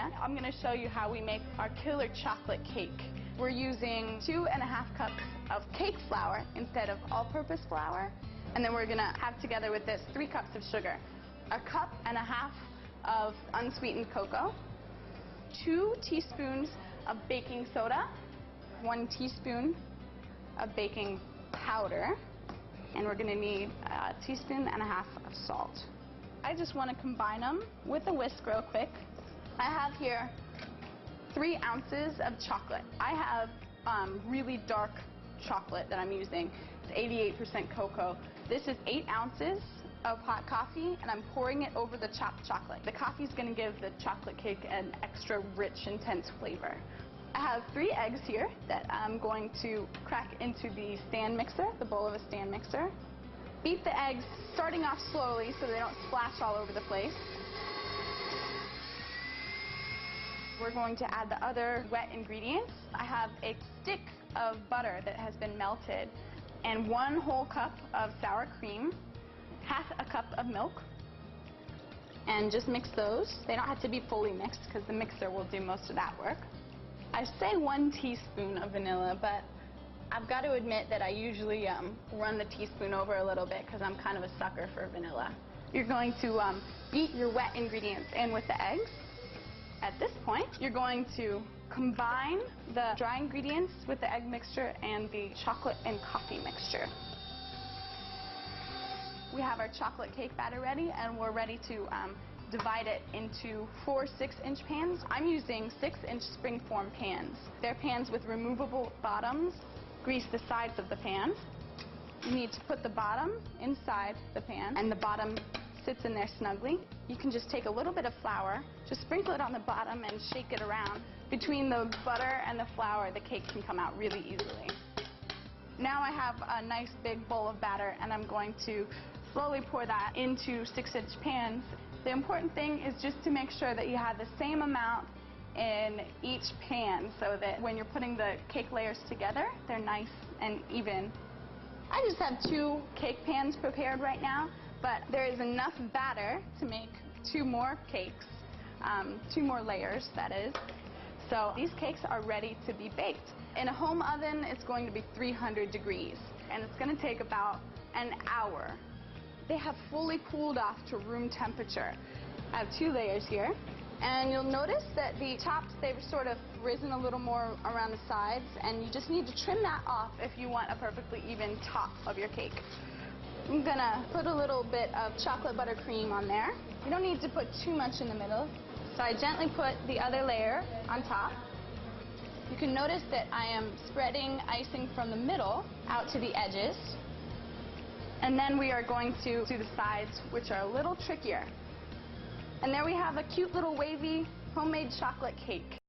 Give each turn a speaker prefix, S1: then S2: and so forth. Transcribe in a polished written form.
S1: California. I'm going to show you how we make our killer chocolate cake. We're using 2½ cups of cake flour instead of all-purpose flour. And then we're going to have together with this 3 cups of sugar, 1½ cup of unsweetened cocoa, 2 teaspoons of baking soda, 1 teaspoon of baking powder, and we're going to need 1.5 teaspoons of salt. I just want to combine them with a whisk real quick. I have here 3 ounces of chocolate. I have really dark chocolate that I'm using. It's 88% cocoa. This is 8 ounces of hot coffee, and I'm pouring it over the chopped chocolate. The coffee is going to give the chocolate cake an extra rich, intense flavor. I have 3 eggs here that I'm going to crack into the stand mixer, the bowl of a stand mixer. Beat the eggs starting off slowly so they don't splash all over the place. We're going to add the other wet ingredients. I have a stick of butter that has been melted and 1 whole cup of sour cream, 1/2 cup of milk, and just mix those. They don't have to be fully mixed because the mixer will do most of that work. I say 1 teaspoon of vanilla, but I've got to admit that I usually run the teaspoon over a little bit because I'm kind of a sucker for vanilla. You're going to beat your wet ingredients in with the eggs. At this point, you're going to combine the dry ingredients with the egg mixture and the chocolate and coffee mixture. We have our chocolate cake batter ready, and we're ready to divide it into 4 6-inch pans. I'm using 6-inch springform pans. They're pans with removable bottoms. Grease the sides of the pan. You need to put the bottom inside the pan, and the bottom sits in there snugly. You can just take a little bit of flour, just sprinkle it on the bottom and shake it around. Between the butter and the flour, the cake can come out really easily. Now I have a nice big bowl of batter, and I'm going to slowly pour that into 6-inch pans. The important thing is just to make sure that you have the same amount in each pan so that when you're putting the cake layers together, they're nice and even. I just have 2 cake pans prepared right now, but there is enough batter to make 2 more cakes, 2 more layers, that is. So these cakes are ready to be baked. In a home oven, it's going to be 300 degrees, and it's going to take about an hour. They have fully cooled off to room temperature. I have 2 layers here, and you'll notice that the tops, they've sort of risen a little more around the sides, and you just need to trim that off if you want a perfectly even top of your cake. I'm gonna put a little bit of chocolate buttercream on there. You don't need to put too much in the middle, so I gently put the other layer on top. You can notice that I am spreading icing from the middle out to the edges. And then we are going to do the sides, which are a little trickier. And there we have a cute little wavy homemade chocolate cake.